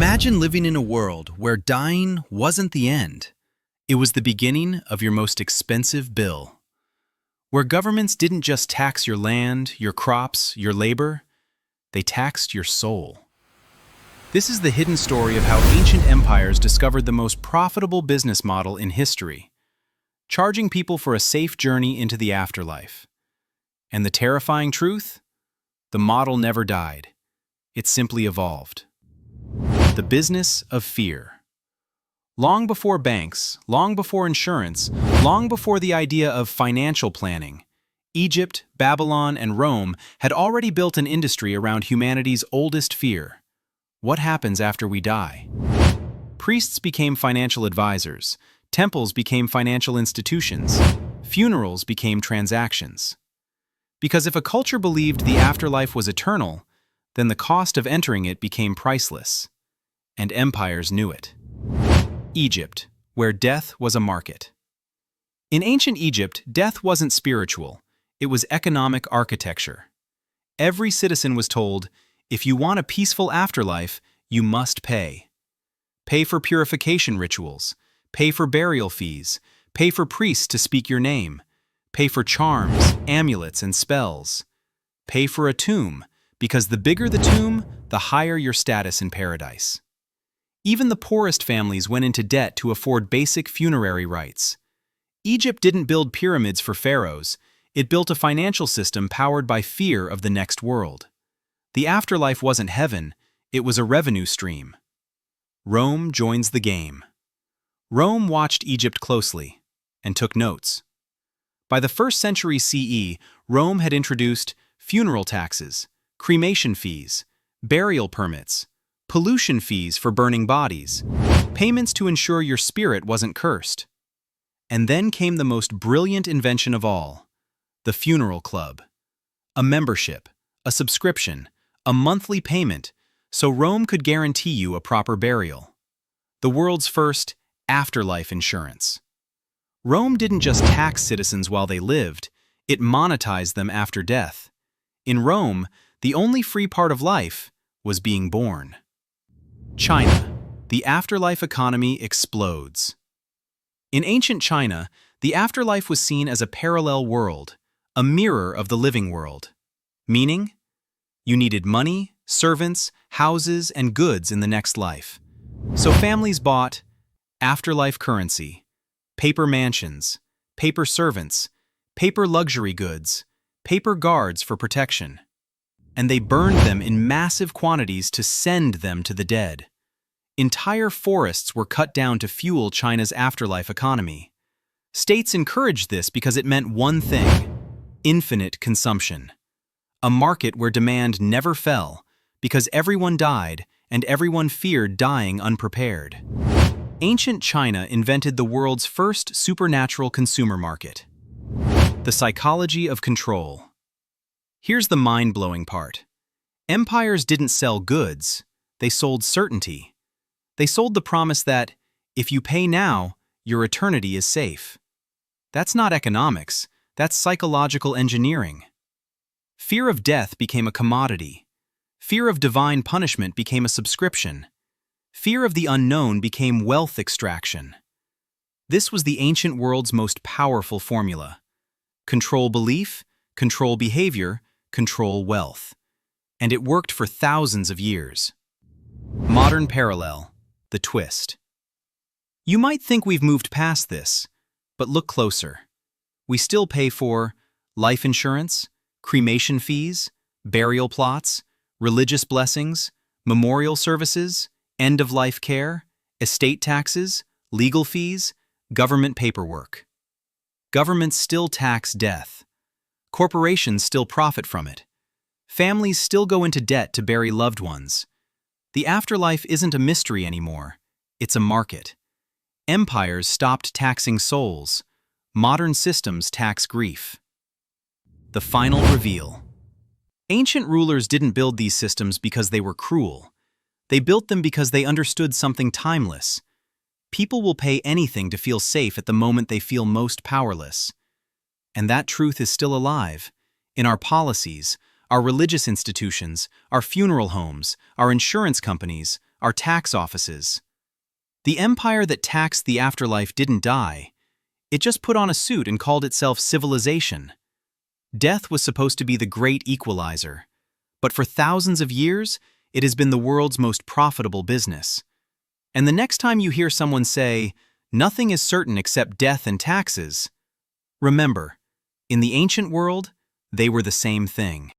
Imagine living in a world where dying wasn't the end. It was the beginning of your most expensive bill. Where governments didn't just tax your land, your crops, your labor, they taxed your soul. This is the hidden story of how ancient empires discovered the most profitable business model in history, charging people for a safe journey into the afterlife. And the terrifying truth? The model never died. It simply evolved. The business of fear. Long before banks, long before insurance, long before the idea of financial planning, Egypt, Babylon, and Rome had already built an industry around humanity's oldest fear. What happens after we die? Priests became financial advisors, temples became financial institutions, funerals became transactions. Because if a culture believed the afterlife was eternal, then the cost of entering it became priceless. And empires knew it. Egypt, where death was a market. In ancient Egypt, death wasn't spiritual, it was economic architecture. Every citizen was told, if you want a peaceful afterlife, you must pay. Pay for purification rituals, pay for burial fees, pay for priests to speak your name, pay for charms, amulets, and spells. Pay for a tomb, because the bigger the tomb, the higher your status in paradise. Even the poorest families went into debt to afford basic funerary rites. Egypt didn't build pyramids for pharaohs, it built a financial system powered by fear of the next world. The afterlife wasn't heaven, it was a revenue stream. Rome joins the game. Rome watched Egypt closely and took notes. By the 1st century CE, Rome had introduced funeral taxes, cremation fees, burial permits, pollution fees for burning bodies, payments to ensure your spirit wasn't cursed. And then came the most brilliant invention of all, the funeral club. A membership, a subscription, a monthly payment, so Rome could guarantee you a proper burial. The world's first afterlife insurance. Rome didn't just tax citizens while they lived, it monetized them after death. In Rome, the only free part of life was being born. China, the afterlife economy explodes. In ancient China, the afterlife was seen as a parallel world, a mirror of the living world. Meaning, you needed money, servants, houses, and goods in the next life. So families bought afterlife currency, paper mansions, paper servants, paper luxury goods, paper guards for protection. And they burned them in massive quantities to send them to the dead. Entire forests were cut down to fuel China's afterlife economy. States encouraged this because it meant one thing: infinite consumption. A market where demand never fell, because everyone died and everyone feared dying unprepared. Ancient China invented the world's first supernatural consumer market. The psychology of control. Here's the mind-blowing part. Empires didn't sell goods, they sold certainty. They sold the promise that, if you pay now, your eternity is safe. That's not economics, that's psychological engineering. Fear of death became a commodity. Fear of divine punishment became a subscription. Fear of the unknown became wealth extraction. This was the ancient world's most powerful formula. Control belief, control behavior, control wealth. And it worked for thousands of years. Modern parallel, the twist. You might think we've moved past this, but look closer. We still pay for life insurance, cremation fees, burial plots, religious blessings, memorial services, end-of-life care, estate taxes, legal fees, government paperwork. Governments still tax death. Corporations still profit from it. Families still go into debt to bury loved ones. The afterlife isn't a mystery anymore. It's a market. Empires stopped taxing souls. Modern systems tax grief. The final reveal. Ancient rulers didn't build these systems because they were cruel. They built them because they understood something timeless. People will pay anything to feel safe at the moment they feel most powerless. And that truth is still alive. In our policies, our religious institutions, our funeral homes, our insurance companies, our tax offices. The empire that taxed the afterlife didn't die. It just put on a suit and called itself civilization. Death was supposed to be the great equalizer. But for thousands of years, it has been the world's most profitable business. And the next time you hear someone say, "Nothing is certain except death and taxes," remember, in the ancient world, they were the same thing.